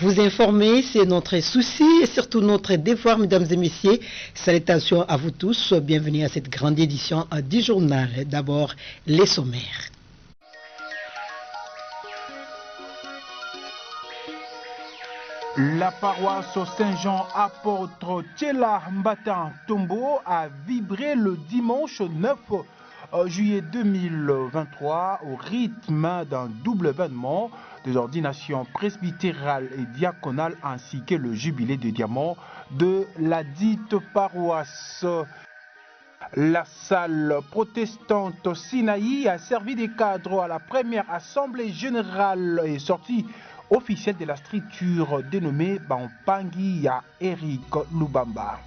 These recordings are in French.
Vous informer, c'est notre souci et surtout notre devoir, mesdames et messieurs. Salutations à vous tous. Bienvenue à cette grande édition du journal. D'abord, les sommaires. La paroisse Saint-Jean apôtre Tchela Mbatan Tombo a vibré le dimanche 9 juillet 2023 au rythme d'un double événement des ordinations presbytérales et diaconales ainsi que le jubilé de diamant de la dite paroisse. La salle protestante Sinaï a servi de cadre à la première assemblée générale et sortie officielle de la structure dénommée Bampangi à Eric Lubamba.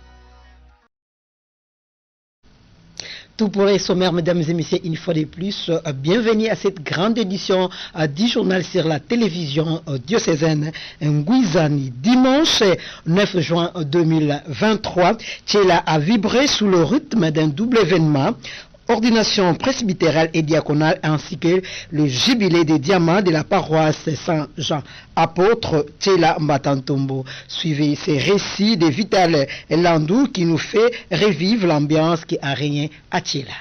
Tout pour les sommaires, mesdames et messieurs, une fois de plus, bienvenue à cette grande édition du journal sur la télévision diocésaine Nguizani. Dimanche 9 juin 2023, Tchela a vibré sous le rythme d'un double événement. Ordination presbytérale et diaconale ainsi que le jubilé des diamants de la paroisse Saint-Jean apôtre Tchela Mbatan Tombo. Suivez ces récits de Vital Landou qui nous fait revivre l'ambiance qui a régné à Tchela.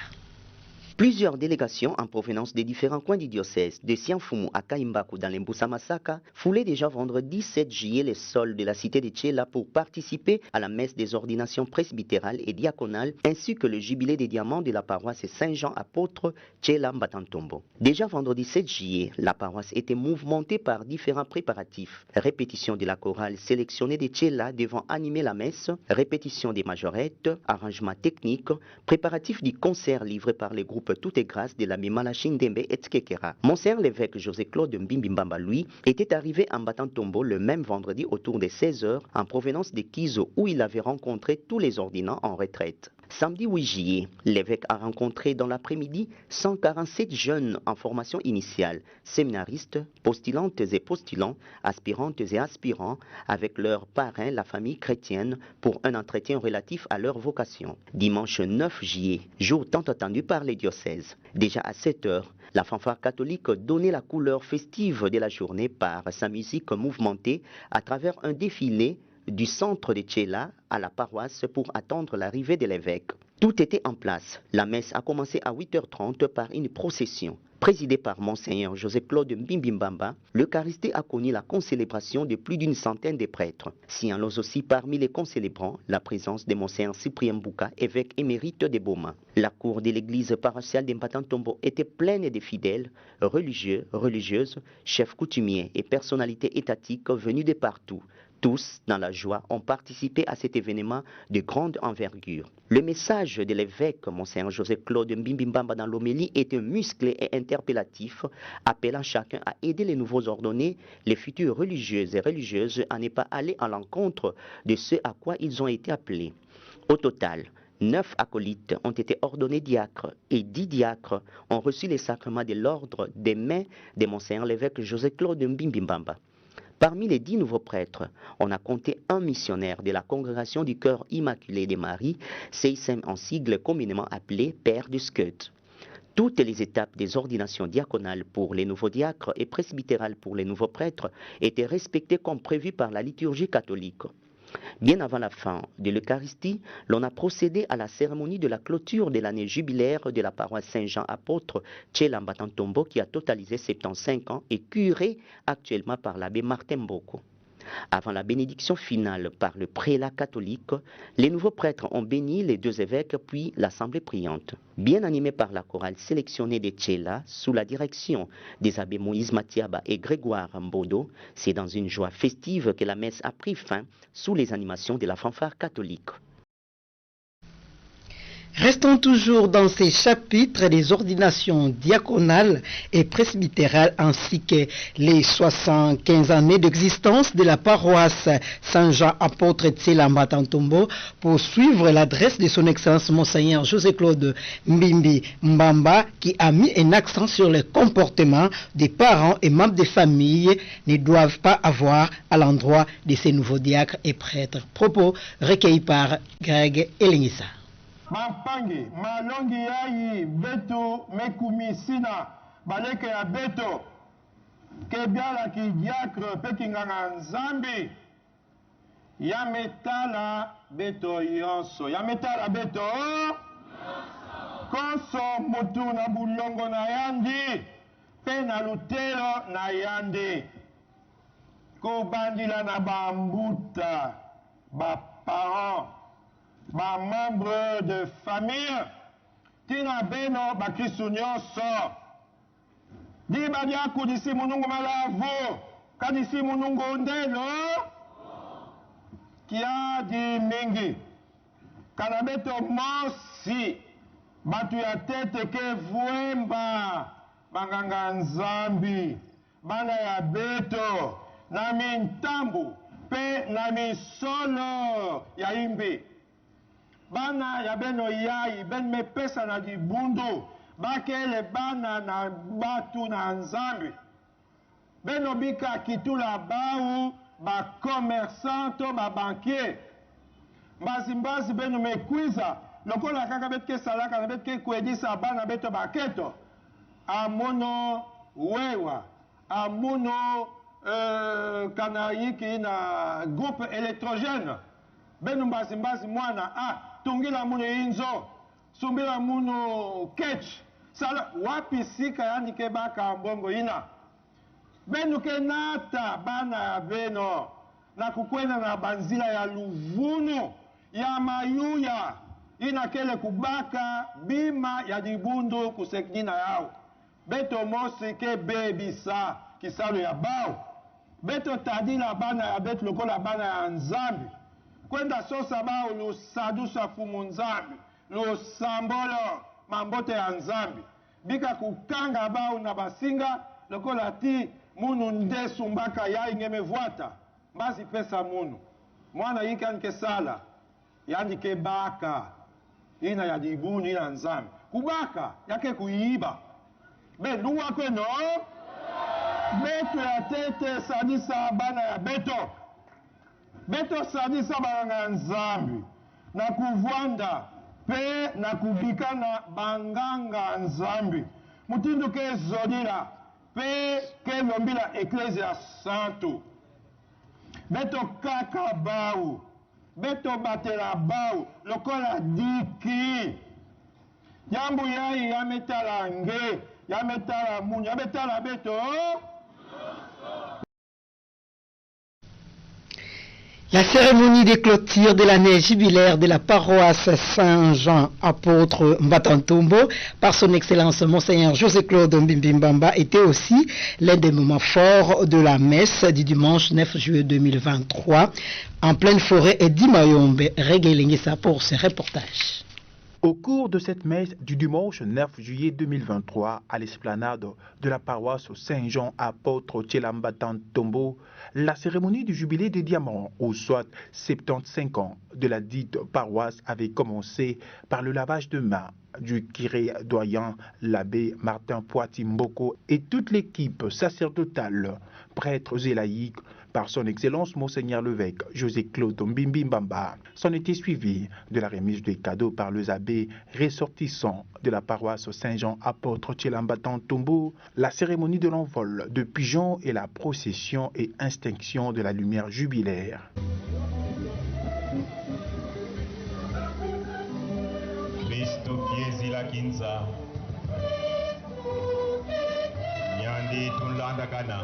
Plusieurs délégations en provenance des différents coins du diocèse, de Sianfumu à Kaimbaku dans l'Emboussa Masaka, foulaient déjà vendredi 7 juillet les sols de la cité de Tchela pour participer à la messe des ordinations presbytérales et diaconales ainsi que le jubilé des diamants de la paroisse Saint-Jean apôtre Tchela Mbatan Tombo. Déjà vendredi 7 juillet, la paroisse était mouvementée par différents préparatifs. Répétition de la chorale sélectionnée de Tchela devant animer la messe, répétition des majorettes, arrangement technique, préparatifs du concert livré par les groupes Tout est grâce de la Mimalachi Ndembe et Tskekera. Monseigneur l'évêque José-Claude Mbimbimbamba, lui, était arrivé en Mbatan Tombo le même vendredi autour des 16h en provenance de Kizo où il avait rencontré tous les ordinants en retraite. Samedi 8 juillet, l'évêque a rencontré dans l'après-midi 147 jeunes en formation initiale, séminaristes, postulantes et postulants, aspirantes et aspirants, avec leurs parrains, la famille chrétienne, pour un entretien relatif à leur vocation. Dimanche 9 juillet, jour tant attendu par les diocèses. Déjà à 7h, la fanfare catholique donnait la couleur festive de la journée par sa musique mouvementée à travers un défilé du centre de Tchela à la paroisse pour attendre l'arrivée de l'évêque. Tout était en place. La messe a commencé à 8h30 par une procession. Présidée par Monseigneur José-Claude Mbimbimbamba, l'Eucharistie a connu la concélébration de plus d'une centaine de prêtres. Signalons aussi parmi les concélébrants la présence de Monseigneur Cyprien Mbouka, évêque émérite de Boma. La cour de l'église paroissiale d'Mbatan Tombo était pleine de fidèles, religieux, religieuses, chefs coutumiers et personnalités étatiques venus de partout. Tous, dans la joie, ont participé à cet événement de grande envergure. Le message de l'évêque, Monseigneur José-Claude Mbimbimbamba dans l'homélie, était musclé et interpellatif, appelant chacun à aider les nouveaux ordonnés, les futurs religieuses et religieuses, à ne pas aller à l'encontre de ce à quoi ils ont été appelés. Au total, 9 acolytes ont été ordonnés diacres et 10 diacres ont reçu les sacrements de l'ordre des mains de Monseigneur l'évêque José-Claude Mbimbimbamba. Parmi les 10 nouveaux prêtres, on a compté un missionnaire de la congrégation du cœur immaculé de Marie, CISM en sigle communément appelé Père du Skeut. Toutes les étapes des ordinations diaconales pour les nouveaux diacres et presbytérales pour les nouveaux prêtres étaient respectées comme prévu par la liturgie catholique. Bien avant la fin de l'Eucharistie, l'on a procédé à la cérémonie de la clôture de l'année jubilaire de la paroisse Saint-Jean apôtre Tchela Mbatan Tombo qui a totalisé 75 ans et curé actuellement par l'abbé Martin Mboko. Avant la bénédiction finale par le prélat catholique, les nouveaux prêtres ont béni les 2 évêques puis l'assemblée priante. Bien animée par la chorale sélectionnée de Tchela sous la direction des abbés Moïse Matiaba et Grégoire Mbodo, c'est dans une joie festive que la messe a pris fin sous les animations de la fanfare catholique. Restons toujours dans ces chapitres des ordinations diaconales et presbytérales ainsi que les 75 années d'existence de la paroisse Saint-Jean apôtre Tchela Mbatan Tombo pour suivre l'adresse de son Excellence Monseigneur José-Claude Mbimbimbamba qui a mis un accent sur le comportement des parents et membres des familles ne doivent pas avoir à l'endroit de ces nouveaux diacres et prêtres. Propos recueillis par Greg Elingissa. Mampangi, malongi yayi beto mekumi sina baleke ya beto kebialaki diacre mpe kinganga nzambi ya metala beto yonso ya metala beto konso mutu na bulongo na yandi mpe na lutelo na yandi kobandila na bambuta baparent bamembre de famille tina beno bakristu nyonso di badiaku disi munungu malavu kadisi munungu ndeno kia di mingi kana beto mosi batu ya tete ke vuemba banganga nzambi bana ya beto na mintambu pe na misolo ya imbi bana ya beno yai ben mepesa na dibundu bakele bana na batu na nzambi beno bika kitula bau bakomersant to babankier mbazimbazi beno mekwiza lokola kaka beti ke salaka na beti ke kwedisa bana beto baketo amono wewa amono kana yiki na groupe électrogène beno mbazimbazi mwana tungila muno inzo sumbila muno ketch sala wapi sika yani ke baka mbongo ina beno ke nata bana ya beno na kukwenda na banzila ya luvunu ya mayuya ina kele kubaka bima ya dibundu kuseknina yao beto mosi ke bebisa kisalo ya bao beto tadila bana ya beto lokola bana ya nzambi kwenda sosa bao lusadusa fumu nzambi lusambolo mambote ya nzambi bika kukanga bao na basinga lokola ti munu ndesu mbaka ya ingemevwata mbazi pesa munu mwana yika nke sala yani ke baka ina ya dibuni ina nzambi kubaka yake kuiba be nuwa kweno beto ya tete sadisa bana ya beto beto sadisa bana nzambi na kuvwanda pe na kubika na banganga nzambi mutindu ke zodila pe ke lombila eklesia santo beto kaka bau beto batela bau lokola diki yambu yai yametala nge yametala munu yametala beto La cérémonie de clôture de l'année jubilaire de la paroisse Saint-Jean apôtre Mbatantombo par son excellence Monseigneur José-Claude Mbimbimbamba était aussi l'un des moments forts de la messe du dimanche 9 juillet 2023 en pleine forêt et d'Imayombe. Regelingisa pour ce reportage. Au cours de cette messe du dimanche 9 juillet 2023 à l'esplanade de la paroisse Saint-Jean apôtre Tchelamba-Tombo, la cérémonie du jubilé des diamants, ou soit 75 ans de la dite paroisse, avait commencé par le lavage de mains du curé doyen, l'abbé Martin Poitimboko et toute l'équipe sacerdotale, prêtres et laïcs, par son excellence Monseigneur l'évêque José-Claude Mbimbimbamba. S'en était suivi de la remise des cadeaux par les abbés ressortissants de la paroisse Saint-Jean apôtre Tchelamba-Tombo, la cérémonie de l'envol de pigeons et la procession et extinction de la lumière jubilaire. Cristo Piesi la Kinza Nyandi Tunlanda Kana.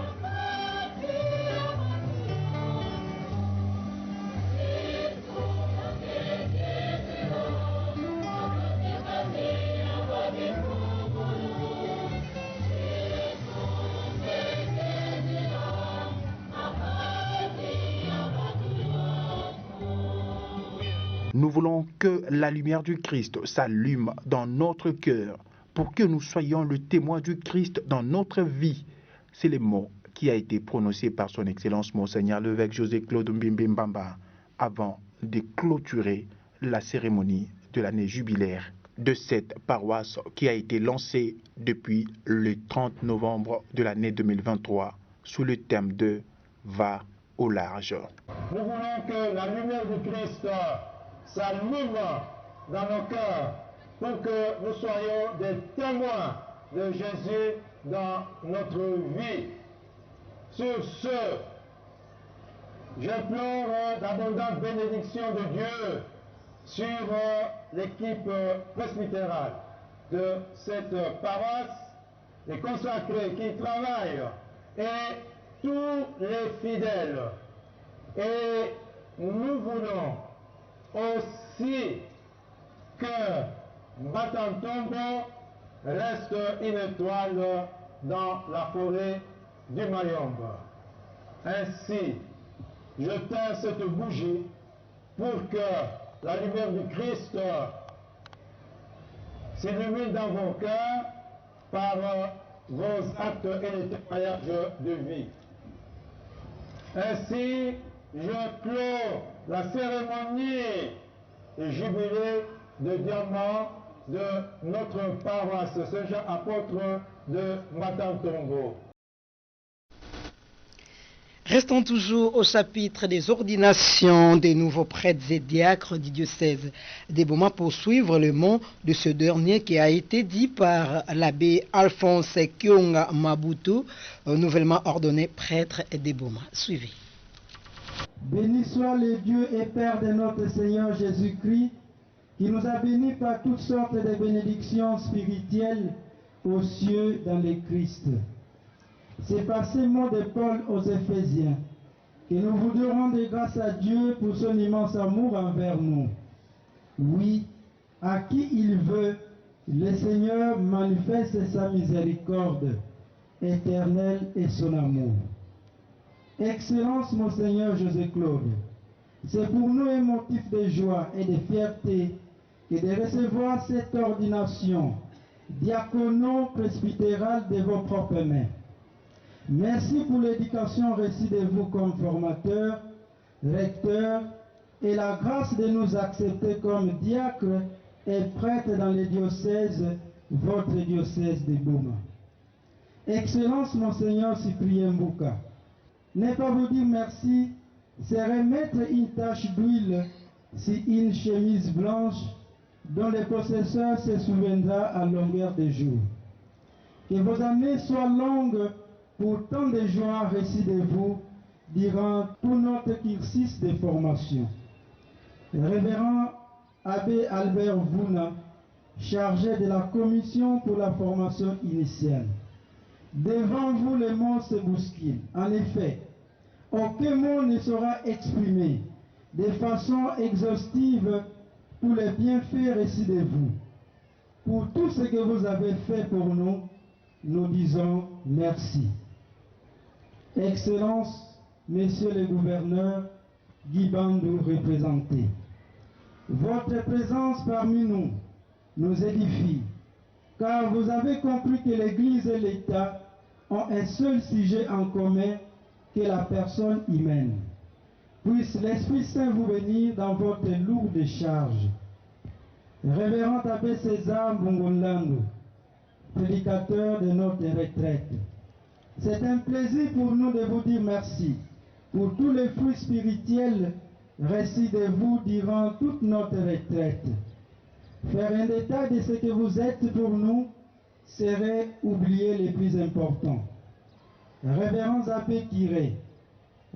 Nous voulons que la lumière du Christ s'allume dans notre cœur pour que nous soyons le témoin du Christ dans notre vie. C'est le mot qui a été prononcé par son excellence Monseigneur l'évêque José-Claude Mbimbimbamba avant de clôturer la cérémonie de l'année jubilaire de cette paroisse qui a été lancée depuis le 30 novembre de l'année 2023 sous le thème de « Va au large ». Nous voulons que la lumière du Christ s'allume dans nos cœurs pour que nous soyons des témoins de Jésus dans notre vie. Sur ce, j'implore d'abondantes bénédictions de Dieu sur l'équipe presbytérale de cette paroisse, les consacrés qui travaillent et tous les fidèles. Et nous voulons aussi que Mbatantombo reste une étoile dans la forêt du Mayombe. Ainsi, je teins cette bougie pour que la lumière du Christ s'illumine dans vos cœurs par vos actes et les témoignages de vie. Ainsi, je clôt la cérémonie jubilé de diamant de notre paroisse Saint-Jean apôtre de Mbatantombo. Restons toujours au chapitre des ordinations des nouveaux prêtres et diacres du diocèse d'Eboma pour suivre le mot de ce dernier qui a été dit par l'abbé Alphonse Kyonga Mabutu, nouvellement ordonné prêtre d'Eboma. Suivez. Béni soit le Dieu et Père de notre Seigneur Jésus-Christ, qui nous a bénis par toutes sortes de bénédictions spirituelles aux cieux dans le Christ. C'est par ces mots de Paul aux Éphésiens que nous voudrions rendre grâce à Dieu pour son immense amour envers nous. Oui, à qui il veut, le Seigneur manifeste sa miséricorde éternelle et son amour. Excellence, Monseigneur José-Claude, c'est pour nous un motif de joie et de fierté que de recevoir cette ordination diacono-presbytérale de vos propres mains. Merci pour l'éducation reçue de vous comme formateur, recteur, et la grâce de nous accepter comme diacre et prêtre dans le diocèse, votre diocèse de Boma. Excellence, Monseigneur Cyprien Mbouka, ne pas vous dire merci, c'est remettre une tache d'huile sur une chemise blanche dont le possesseur se souviendra à longueur de jour. Que vos années soient longues pour tant de joie reçues de vous durant tout notre cursus de formation. Le révérend Abbé Albert Vouna, chargé de la commission pour la formation initiale. Devant vous, les mots se bousculent. En effet, aucun mot ne sera exprimé de façon exhaustive pour les bienfaits reçus de vous. Pour tout ce que vous avez fait pour nous, nous disons merci. Excellence, Messieurs les gouverneurs, Guy Bandou représenté. Votre présence parmi nous nous édifie, car vous avez compris que l'Église et l'État ont un seul sujet en commun, que la personne humaine. Puisse l'Esprit Saint vous bénir dans votre lourde charge. Révérend Abbé César Mbongolando, prédicateur de notre retraite, c'est un plaisir pour nous de vous dire merci pour tous les fruits spirituels reçus de vous durant toute notre retraite. Faire un détail de ce que vous êtes pour nous serait oublier les plus importants. Révérend Abbé Kiré,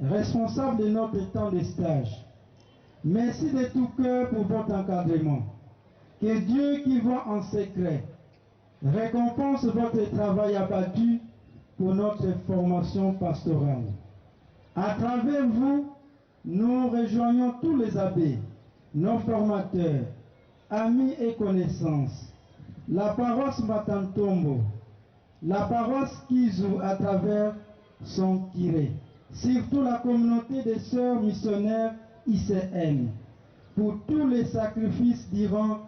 responsable de notre temps de stage, merci de tout cœur pour votre encadrement. Que Dieu qui voit en secret récompense votre travail abattu pour notre formation pastorale. À travers vous, nous rejoignons tous les abbés, nos formateurs, amis et connaissances, la paroisse Mbatantombo, la paroisse Kizu à travers son Kiré, surtout la communauté des sœurs missionnaires ICN, pour tous les sacrifices durant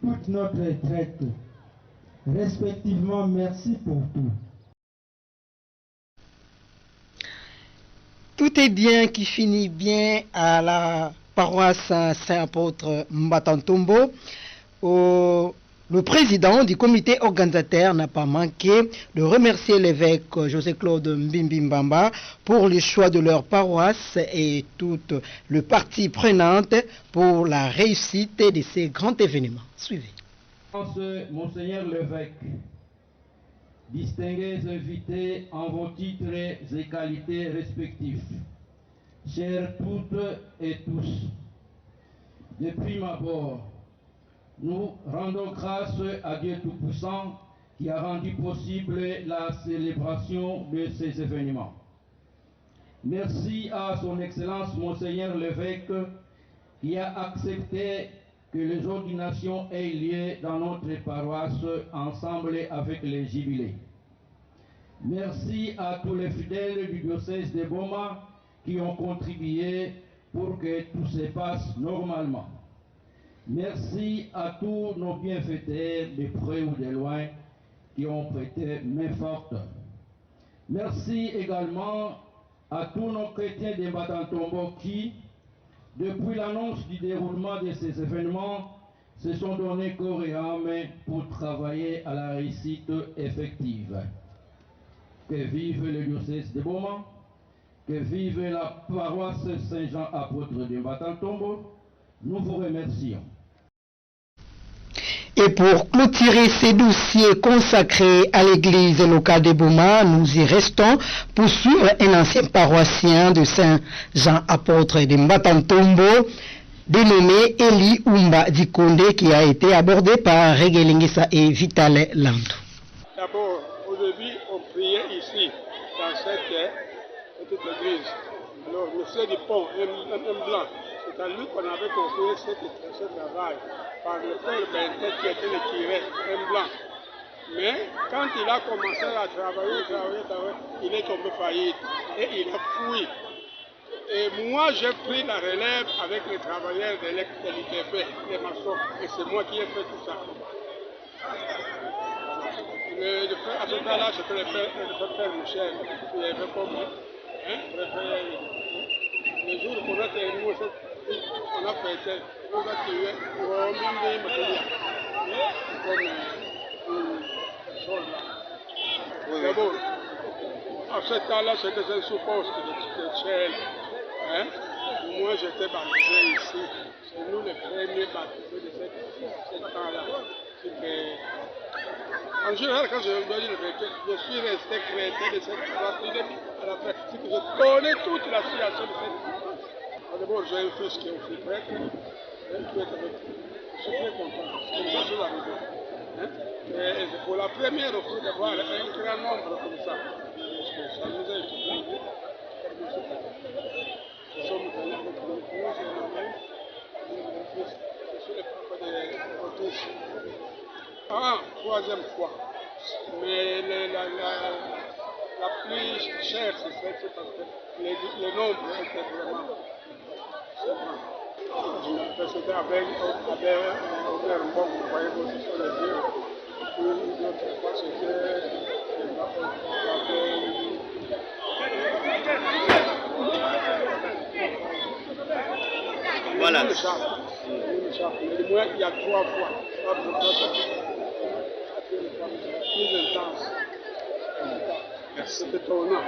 toute notre retraite. Respectivement, merci pour tout. Tout est bien qui finit bien à la paroisse Saint-Apôtre Mbatantombo. Le président du comité organisateur n'a pas manqué de remercier l'évêque José-Claude Mbimbimbamba pour le choix de leur paroisse et toute le partie prenante pour la réussite de ces grands événements. Suivez. Monseigneur l'évêque, distingués invités en vos titres et qualités respectifs, chers toutes et tous, de prime abord, nous rendons grâce à Dieu Tout-Puissant qui a rendu possible la célébration de ces événements. Merci à son Excellence Monseigneur l'évêque qui a accepté que les ordinations aient lieu dans notre paroisse ensemble avec les jubilés. Merci à tous les fidèles du diocèse de Boma qui ont contribué pour que tout se passe normalement. Merci à tous nos bienfaiteurs de près ou de loin qui ont prêté main forte. Merci également à tous nos chrétiens de Mbatantombo qui, depuis l'annonce du déroulement de ces événements, se sont donnés corps et âme pour travailler à la réussite effective. Que vive le diocèse de Boma, que vive la paroisse Saint-Jean apôtre de Mbatantombo, nous vous remercions. Et pour clôturer ces dossiers consacrés à l'église locale de Boma, nous y restons pour suivre un ancien paroissien de Saint-Jean apôtre de Mbatantombo, dénommé Eli Umba Dikonde, qui a été abordé par Regelingisa et Vital Landou. D'abord, au début, on priait ici, dans cette petite église. Alors, monsieur Dupont, un blanc, c'est à lui qu'on avait confié ce travail par le père Bentet qui était le curé, un blanc. Mais quand il a commencé à travailler, il est tombé faillite et il a fui. Et moi, j'ai pris la relève avec les travailleurs de l'ITP, les maçons, et c'est moi qui ai fait tout ça. À ce temps-là, c'était le père Michel, qui avait comme le jour qu'on a terminé, on a fêté, on a tué, on a mis comme d'abord, à ce temps-là, c'était un sous-poste de Tchèle. Moi, j'étais baptisé ici. C'est nous les premiers baptisés de ce temps-là. En général, quand je suis resté chrétien de cette partie à la fin. C'est que je connais toute la situation de cette partie. D'abord, j'ai un fils qui est aussi prêtre. Je suis très content. C'est une chose arrivée. Et pour la première fois d'avoir un grand nombre comme ça. Parce que ça nous a été nous sommes venus avec le épouse et moi-même. Je suis le papa de l'autriche. Troisième fois. Mais la plus chère, c'est celle-ci parce que le nombre était vraiment. C'était avec Omer Mbok, vous voyez aussi sur les yeux. Puis une autre fois, c'était voilà. Il y a 3 fois. Plus intense. C'est étonnant.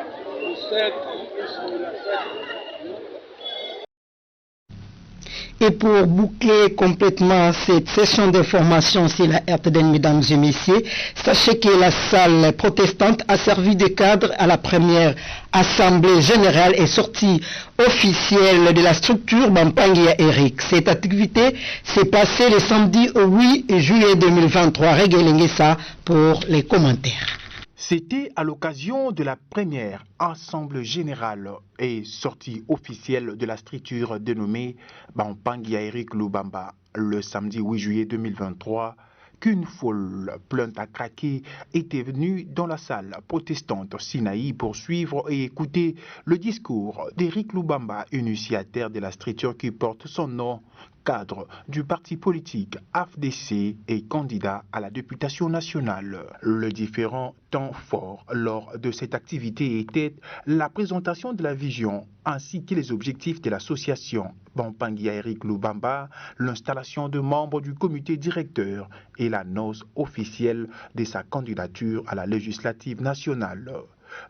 Et pour boucler complètement cette session d'information sur la RTDN, mesdames et messieurs, sachez que la salle protestante a servi de cadre à la première assemblée générale et sortie officielle de la structure Bampangia Eric. Cette activité s'est passée le samedi 8 juillet 2023. Réglez ça pour les commentaires. C'était à l'occasion de la première assemblée générale et sortie officielle de la structure dénommée Bampangia Eric Lubamba le samedi 8 juillet 2023 qu'une foule pleine à craquer était venue dans la salle protestante Sinaï pour suivre et écouter le discours d'Eric Lubamba, initiateur de la structure qui porte son nom, cadre du parti politique AFDC et candidat à la députation nationale. Le différent temps fort lors de cette activité était la présentation de la vision ainsi que les objectifs de l'association Bampangia Eric Lubamba, l'installation de membres du comité directeur et l'annonce officielle de sa candidature à la législative nationale.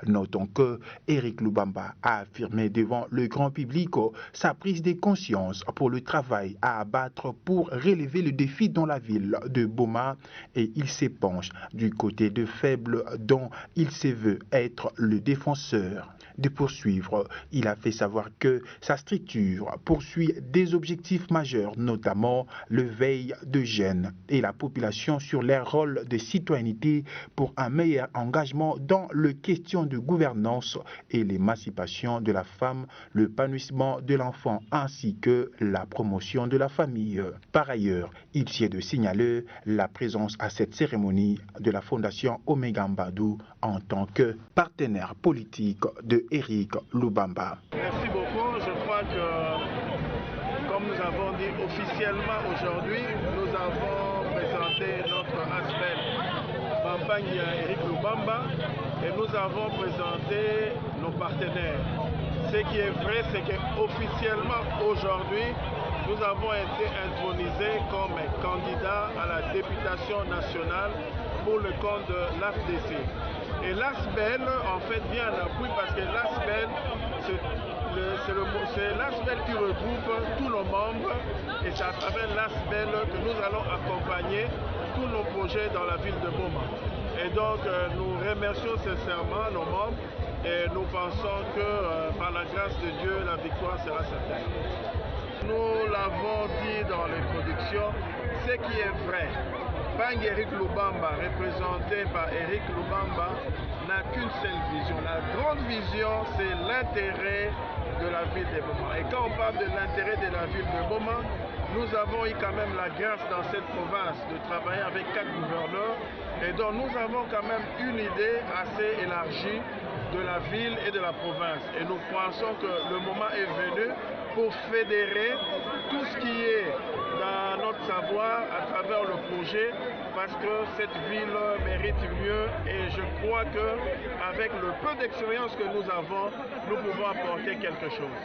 Notons que Éric Lubamba a affirmé devant le grand public sa prise de conscience pour le travail à abattre pour relever le défi dans la ville de Boma et il s'épanche du côté de faibles dont il se veut être le défenseur. De poursuivre, il a fait savoir que sa structure poursuit des objectifs majeurs, notamment le veille de jeunes et la population sur leur rôle de citoyenneté pour un meilleur engagement dans les questions de gouvernance et l'émancipation de la femme, l'épanouissement de l'enfant ainsi que la promotion de la famille. Par ailleurs, il sied de signaler la présence à cette cérémonie de la Fondation Omega Mbadou en tant que partenaire politique de Éric Lubamba. Merci beaucoup. Je crois que, comme nous avons dit officiellement aujourd'hui, nous avons présenté notre aspect campagne Éric Lubamba et nous avons présenté nos partenaires. Ce qui est vrai, c'est qu'officiellement aujourd'hui, nous avons été intronisés comme candidats à la députation nationale pour le compte de l'AFDC. Et l'ASBEL, en fait, vient en appui parce que l'ASBEL, c'est l'ASBEL qui regroupe tous nos membres et c'est à travers l'ASBEL que nous allons accompagner tous nos projets dans la ville de Boma. Et donc, nous remercions sincèrement nos membres et nous pensons que par la grâce de Dieu, la victoire sera certaine. Nous l'avons dit dans les productions, ce qui est vrai. Bang Éric Lubamba, représenté par Éric Lubamba, n'a qu'une seule vision. La grande vision, c'est l'intérêt de la ville de Boma. Et quand on parle de l'intérêt de la ville de Boma, nous avons eu quand même la grâce dans cette province de travailler avec 4 gouverneurs. Et donc nous avons quand même une idée assez élargie de la ville et de la province. Et nous pensons que le moment est venu pour fédérer tout ce qui est dans notre savoir à travers le projet parce que cette ville mérite mieux et je crois qu'avec le peu d'expérience que nous avons, nous pouvons apporter quelque chose.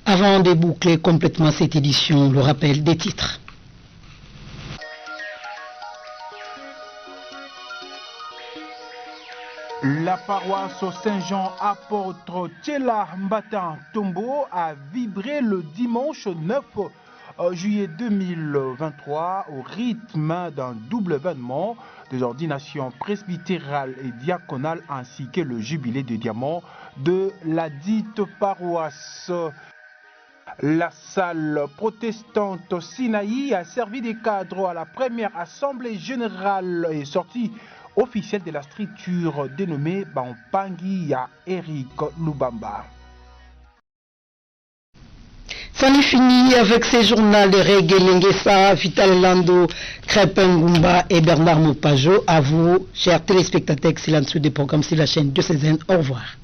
Avant de boucler complètement cette édition, le rappel des titres. La paroisse Saint-Jean apôtre Tchela Mbata Tombo a vibré le dimanche 9 juillet 2023 au rythme d'un double événement des ordinations presbytérales et diaconales ainsi que le jubilé de diamant de la dite paroisse. La salle protestante Sinaï a servi de cadre à la première assemblée générale et sortie officielle de la structure dénommée Bampangi à Éric Lubamba. Ça n'est fini avec ces journaux de Reggae Lengesa, Vital Lando, Crépengumba et Bernard Mopajo. À vous, chers téléspectateurs, excellente suite des programmes sur la chaîne Diocésaine. Au revoir.